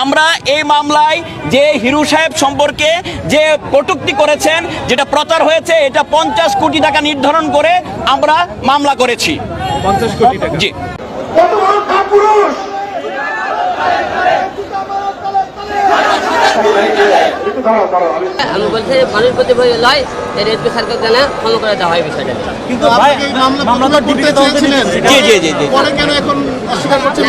আমরা এই মামলায় যে হিরু সাহেব সম্পর্কে যে কটূক্তি করেছেন, যেটা প্রচার হয়েছে, এটা 50 কোটি টাকা নির্ধারণ করে আমরা মামলা করেছি। 50 কোটি টাকা। জি। আমি বলছি মানুষ প্রতি ভয় লয়, রেডপি সরকার জানা ক্ষমা করে দেওয়া হয় বিষয়টা। কিন্তু ভাই মামলা করতে চেয়েছিলেন, জি জি জি জি। পরে কেন এখন অস্বীকার করছেন?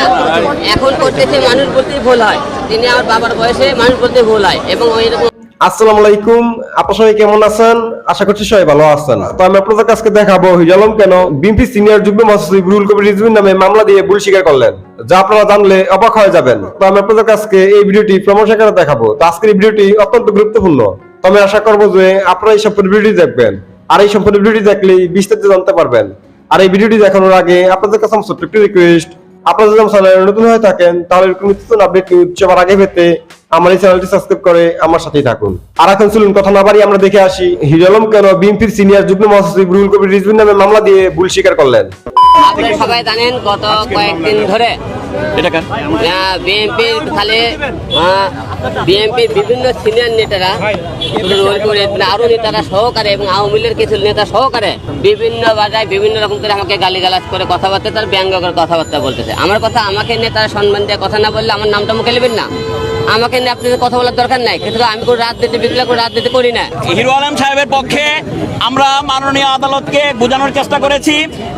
এখন করতেছে মানুষ বলতে ভুল হয়, তিনি আমার বাবার বয়সে মানুষ বলতে ভুল হয় এবং ওই রকম। আসসালামু আলাইকুম, আপনারা সবাই কেমন আছেন? আশা করছি সবাই ভালো আছেন। তো আমি আপনাদের কাছে দেখাবো হিরো আলম কেন বিএনপি সিনিয়র যুগ্ম মহাসচিব রুহুল কবির রিজভীর নামে মামলা দিয়ে ভুল স্বীকার করলেন, যা আপনারা জানলে অবাক হয়ে যাবেন। তো আমি আপনাদের কাছে এই ভিডিওটি প্রমাণ সহকারে দেখাবো। তো আজকের এই ভিডিওটি অত্যন্ত গুরুত্বপূর্ণ। তো আমি আশা করবো যে আপনারা এই সম্পূর্ণ ভিডিওটি দেখবেন, আর এই সম্পূর্ণ ভিডিওটি দেখলেই বিস্তারিত জানতে পারবেন। আর এই ভিডিওটি দেখানোর আগে আপনাদের কাছে আমার ছোট্ট একটি রিকোয়েস্ট, আপনারা যদি আমার চ্যানেলে নতুন হয়ে থাকেন তাহলে এরকম নতুন আপডেট নিউজ সবার আগে পেতে আমার এই চ্যানেলটি সাবস্ক্রাইব করে আমার সাথেই থাকুন। আর এখন চলুন কথা না বাড়িয়ে আমরা দেখে আসি হিরো আলম কেন বিএনপির সিনিয়র যুগ্ম মহাসচিব রুহুল কবির রিজভীর নামে মামলা দিয়ে ভুল স্বীকার করলেন। আপনারা সবাই জানেন গত কয়েকদিন ধরে বিএনপির খালি বিএনপির বিভিন্ন সিনিয়র নেতারা, আরো নেতারা সহকারে এবং আওয়ামী লীগের কিছু নেতা সহকারে বিভিন্ন বাজায় বিভিন্ন রকম করে আমাকে গালিগালাজ করে কথাবার্তা, তার ব্যঙ্গ করে কথাবার্তা বলতেছে। আমার কথা আমাকে নিয়ে তারা সম্মান দিয়ে কথা না বললে আমার নামটা মুখে নেবেন না, আমাকে নিয়ে আপনাদের কথা বলার দরকার নাই। কিন্তু আমি কোনো রাজনীতি বিপ্লব করে রাজনীতি করি না। হিরো আলম সাহেবের পক্ষে আমরা মাননীয় আদালতকে বোঝানোর চেষ্টা করেছি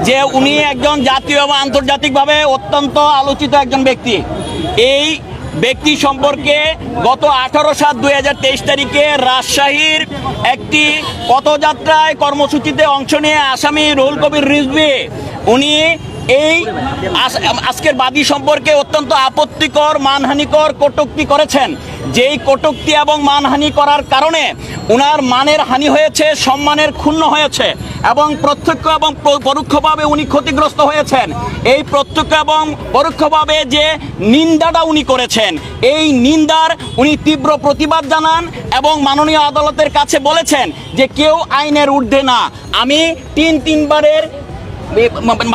যে উনি একজন জাতীয় এবং আন্তর্জাতিকভাবে অত্যন্ত আলোচিত একজন ব্যক্তি। এই ব্যক্তি সম্পর্কে গত 18/7/2023 তারিখে রাজশাহীর একটি পথযাত্রায় কর্মসূচিতে অংশ নিয়ে আসামি রুহুল কবির রিজভী উনি এই আজকের বাদী সম্পর্কে অত্যন্ত আপত্তিকর মানহানিকর কটূক্তি করেছেন। যেই কটূক্তি এবং মানহানি করার কারণে উনার মানের হানি হয়েছে, সম্মানের ক্ষুণ্ণ হয়েছে এবং প্রত্যক্ষ এবং পরোক্ষভাবে উনি ক্ষতিগ্রস্ত হয়েছেন। এই প্রত্যক্ষ এবং পরোক্ষভাবে যে নিন্দাটা উনি করেছেন, এই নিন্দার উনি তীব্র প্রতিবাদ জানান এবং মাননীয় আদালতের কাছে বলেছেন যে কেউ আইনের ঊর্ধ্বে না। আমি তিনবারের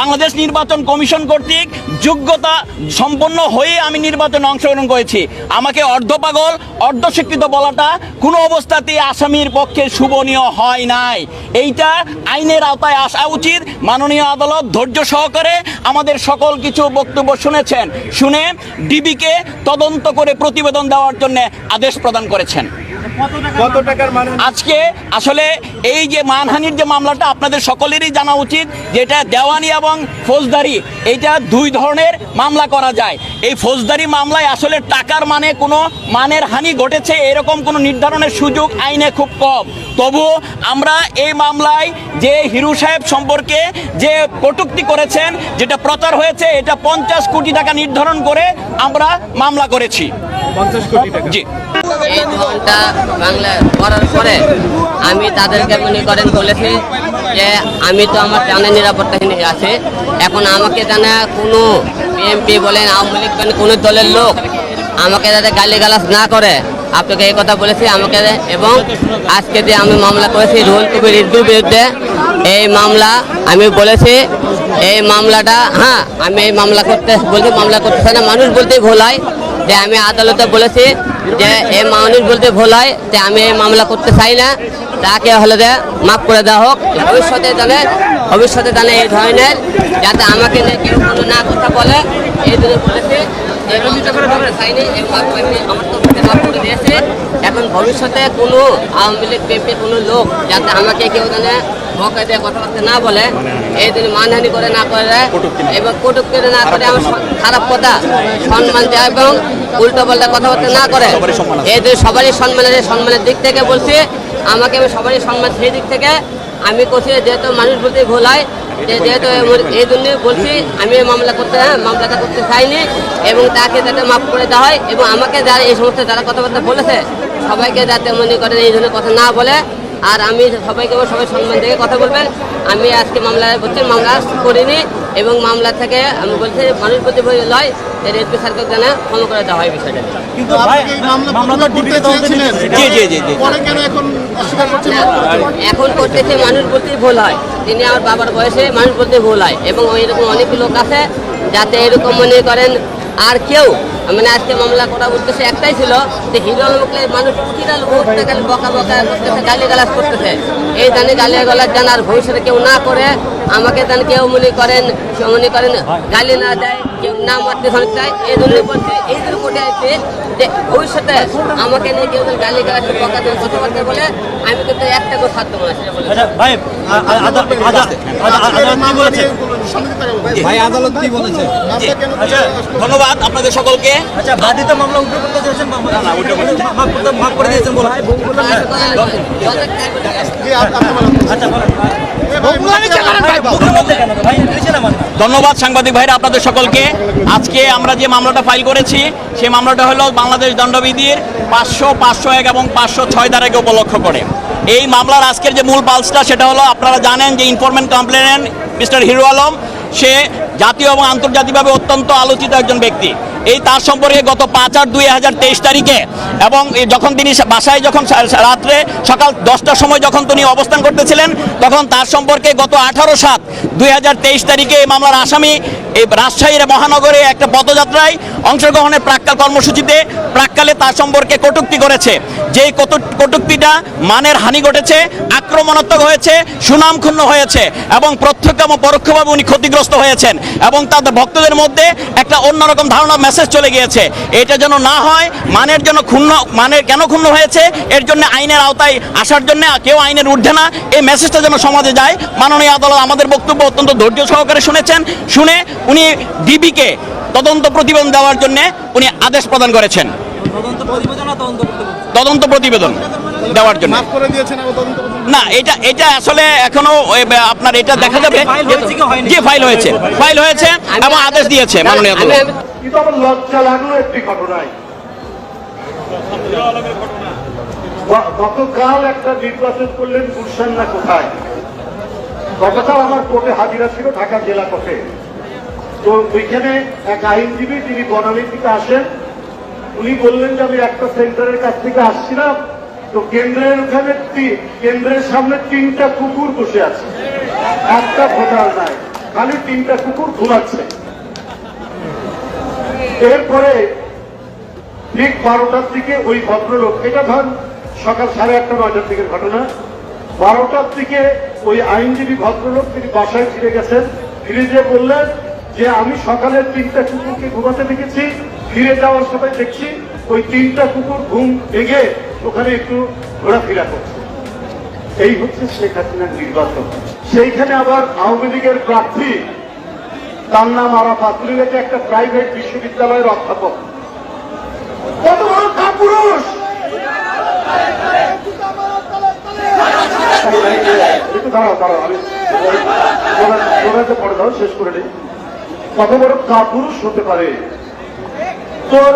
বাংলাদেশ নির্বাচন কমিশন কর্তৃক যোগ্যতা সম্পন্ন হয়ে আমি নির্বাচনে অংশগ্রহণ করেছি। আমাকে অর্ধপাগল অর্ধশিক্ষিত বলাটা কোনো অবস্থাতেই আসামির পক্ষে শুভনীয় হয় নাই। এইটা আইনের আওতায় আসা উচিত। মাননীয় আদালত ধৈর্য সহকারে আমাদের সকল কিছু বক্তব্য শুনেছেন, শুনে ডিবিকে তদন্ত করে প্রতিবেদন দেওয়ার জন্য আদেশ প্রদান করেছেন। কত টাকার মানহানি? আজকে আসলে এই যে মানহানির যে মামলাটা আপনাদের সকলেরই জানা উচিত, যেটা দেওয়ানি এবং ফৌজদারি, এইটা দুই ধরনের মামলা করা যায়। এই ফৌজদারি মামলায় আসলে টাকার মানে কোনো মানের হানি ঘটেছে এরকম কোনো নির্ধারণের সুযোগ আইনে খুব কম। তবু আমরা এই মামলায় যে হিরু সাহেব সম্পর্কে যে কটূক্তি করেছেন, যেটা প্রচার হয়েছে, এটা 50 কোটি টাকা নির্ধারণ করে আমরা মামলা করেছি। 50 কোটি টাকা। জি। এই ধরনটা বাংলা করার পরে আমি তাদেরকে মনে করেন বলেছি যে আমি তো আমার জানের নিরাপত্তাহীন আছে। এখন আমাকে জানা কোনো বিএনপি বলেন আওয়ামী লীগ বলেন কোনো দলের লোক আমাকে যাতে গালিগালাজ না করে, আপনাকে এই কথা বলেছি আমাকে। এবং আজকে যে আমি মামলা করেছি রুহুল কবির রিজভীর বিরুদ্ধে, এই মামলা আমি বলেছি এই মামলাটা আমি এই মামলা করতে বলছি, মামলা করতে চাই না। মানুষ বলতেই ভুল হয়, যে আমি আদালতে বলেছি যে এই মানুষ বলতে ভুল হয়, যে আমি এই মামলা করতে চাই না, তাকে হলে যে মাফ করে দেওয়া হোক। ভবিষ্যতে জানে এই ধরনের যাতে আমাকে নিয়ে কেউ কোনো না কথা বলে, এই জন্য বলেছি এখন ভবিষ্যতে কোনো আওয়ামী লীগ বিএনপি কোনো লোক যাতে আমাকে কেউ জানে বকা দিয়ে কথাবার্তা না বলে, এই জন্য মানহানি করে না করে এবং কটূক্তি না করে, আমার খারাপ কথা সম্মান দেয় এবং উল্টো পাল্টা কথাবার্তা না করে, এই জন্য সবারই সম্মানের দিক থেকে বলছি। আমাকে আমি সবারই সম্মান সেই দিক থেকে আমি করছি, যেহেতু মানুষ বলতে ভুল হয়, যেহেতু এই জন্য বলছি আমি মামলাটা করতে চাইনি এবং তাকে যাতে মাফ করে দেওয়া হয় এবং আমাকে যারা এই সমস্ত যারা কথাবার্তা বলেছে সবাইকে যাতে মনে করেন এই ধরনের কথা না বলে। আর আমি সবাইকে সবাই সম্মান থেকে কথা বলবেন। আমি আজকে মামলা করিনি এবং মামলা থেকে আমি বলছি মানুষ প্রতি ভয় লয়, রেডপি সরকার জানা ক্ষমা করে দেওয়া হয় বিষয়টা। কিন্তু মামলা করতে চেয়েছিলেন, জি জি জি জি। পরে কেন এখন অস্বীকার করছেন? এখন করতেছে মানুষ বলতেই ভুল হয়, তিনি আমার বাবার বয়সে মানুষ বলতে ভুল হয় এবং ওই রকম অনেক লোক আছে যাতে এরকম মনে করেন আর কেউ মানে আজকে মামলা করা উদ্দেশ্য একটাই ছিল যে হিরো আলমকে মানুষ প্রতিটা লোক উঠতে গেলে বকা বকা করতেছে, গালিগালাজ করতেছে। এই জানি গালিগালাজ যেন আর ভবিষ্যতে কেউ না করে, আমাকে যেন কেউ মনে করেন গালি না দেয়, কেউ না মারতে চায়। এই জন্য বলছি, এই জন্য কোর্টে আসছে যে ভবিষ্যতে আমাকে নিয়ে কেউ যেন গালিগালাজ বকা দেন কথাবার্তা বলে, আমি কিন্তু একটা করে ছাড়তে মনে হয় বলে। ভাই আদালত কি বলেছে? ভাই আদালত কি বলেছে? ধন্যবাদ আপনাদের সকলকে। আচ্ছা, বাদী তো মামলা উঠে করতে চেয়েছেন, মাফ করে দিয়েছেন বলে। আচ্ছা বলেন। ধন্যবাদ সাংবাদিক ভাইরা আপনাদের সকলকে। আজকে আমরা যে মামলাটা ফাইল করেছি সেই মামলাটা হলো বাংলাদেশ দণ্ডবিধির 500, 501 এবং 506 ধারাকে উপলক্ষ করে। এই মামলার আজকের যে মূল পালসটা সেটা হলো, আপনারা জানেন যে informant complainant mister Hero Alam, সে জাতীয় এবং আন্তর্জাতিকভাবে অত্যন্ত আলোচিত একজন ব্যক্তি। এই তার সম্পর্কে গত 5/8/2023 তারিখে এবং যখন তিনি বাসায় যখন রাত্রে সকাল 10টার সময় যখন তিনি অবস্থান করতেছিলেন, তখন তার সম্পর্কে গত 18/7/2023 তারিখে এই মামলার আসামি এই রাজশাহীর মহানগরে একটা পদযাত্রায় অংশগ্রহণের প্রাক্কাল কর্মসূচিতে প্রাক্কালে তার সম্পর্কে কটূক্তি করেছে। যেই কটূক্তিটা মানের হানি ঘটেছে, আক্রমণাত্মক হয়েছে, সুনাম ক্ষুণ্ণ হয়েছে এবং প্রত্যক্ষ এবং পরোক্ষভাবে উনি ক্ষতিগ্রস্ত হয়েছেন এবং তাদের ভক্তদের মধ্যে একটা অন্যরকম ধারণা মেসেজ চলে গিয়েছে। এটা যেন না হয়, মানের কেন ক্ষুণ্ণ হয়েছে, এর জন্য আইনের আওতায় আসার জন্য কেউ আইনের ঊর্ধ্বে না, এই মেসেজটা যেন সমাজে যায়। মাননীয় আদালত আমাদের বক্তব্য অত্যন্ত ধৈর্য সহকারে শুনেছেন। শুনে উনি ডিবিকে তদন্ত প্রতিবেদন দেওয়ার জন্য উনি আদেশ প্রদান করেছেন। তদন্ত প্রতিবেদন দেওয়ার জন্য মাফ করে দিয়েছেন আবার তদন্ত করছেন? না, এটা আসলে এখনো আপনার এটা দেখা যাবে যে ফাইল হয়েছে এবং আদেশ দিয়েছে মাননীয় আদালত। কিন্তু আমার লজ্জা লাগলো একটি ঘটনায়। গতকাল একটা নির্বাচন করলেন গুলশান না কোথায়, গতকাল আমার কোর্টে হাজিরা ছিল, ঢাকা জেলা কোর্টে। তো ওইখানে এক আইনজীবী, তিনি বনানী থেকে আসেন, উনি বললেন যে আমি একটা সেন্টারের কাছ থেকে আসছিলাম, তো কেন্দ্রের ওখানে কেন্দ্রের সামনে 3টা কুকুর বসে আছে, একটা ভোটার নাই, খালি 3টা কুকুর ঘুমাচ্ছে। এরপরে ঠিক 12টার দিকে ওই ভদ্রলোক, এটা ধর সকাল 8:30 9টার দিকের ঘটনা, 12টার দিকে ওই আইনজীবী ভদ্রলোক তিনি বাসায় ফিরে গেছেন। ফিরে যেয়ে বললেন যে আমি সকালের 3টা কুকুরকে ঘুমাতে দেখেছি, ফিরে যাওয়ার সময় দেখছি ওই 3টা কুকুর ঘুম ভেঙে ওখানে একটু ঘোরাফেরা করছে। এই হচ্ছে শেখ হাসিনার নির্বাচন। সেইখানে আবার আওয়ামী লীগের প্রার্থী, তার নাম আরাফাত, উনি একটা প্রাইভেট বিশ্ববিদ্যালয়ের অধ্যাপক। কত বড় কাপুরুষ! একটু দাঁড়াও, আমি পড়ে দাও, শেষ করে নিই। কত বড় কাপুরুষ হতে পারে! তোর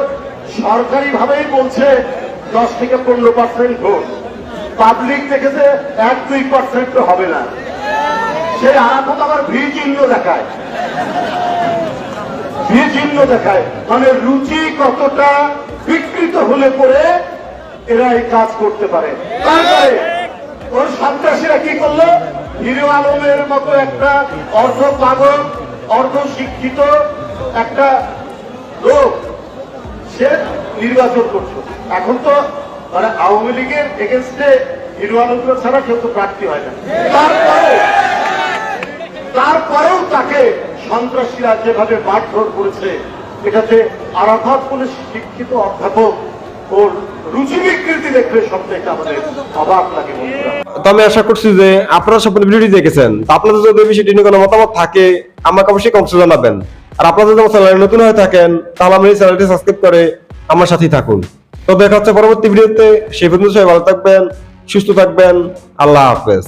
সরকারি ভাবেই বলছে 10 থেকে 15% ভোট, পাবলিক দেখেছে 1-2% তো হবে না। সেই আরাফাত আবার ভি চিহ্ন দেখায়, মানে রুচি কতটা বিকৃত হলে পরে এরা এই কাজ করতে পারে। তারপরে ওর সন্ত্রাসীরা কি করলো? হিরো আলমের মতো একটা অর্ধ পাগল, অর্ধ শিক্ষিত একটা লোক, সে নির্বাচন করছে। এখন তো মানে আওয়ামী লীগের এগেনস্টে হিরো আলম ছাড়া কেউ তো প্রার্থী হয় না। তারপরেও তাকে সন্ত্রাসীরা যেভাবে মারধর করেছে, এটাতে আরাফাত বলে শিক্ষিত অধ্যাপক ওর রুচি বিকৃতি দেখলে সবথেকে আমাদের অবাক লাগে। তো আমি আশা করছি যে আপনারা সম্পূর্ণ ভিডিওটি দেখেছেন। তো আপনাদের যদি এই বিষয়টি নিয়ে কোনো মতামত থাকে আমাকে অবশ্যই কমেন্টে জানাবেন। আর আপনারা যদি আমার চ্যানেলে নতুন হয়ে থাকেন তাহলে আমার এই চ্যানেলটি সাবস্ক্রাইব করে আমার সাথেই থাকুন। তো দেখা হচ্ছে পরবর্তী ভিডিওতে। সেই পর্যন্ত সবাই ভালো থাকবেন, সুস্থ থাকবেন। আল্লাহ হাফেজ।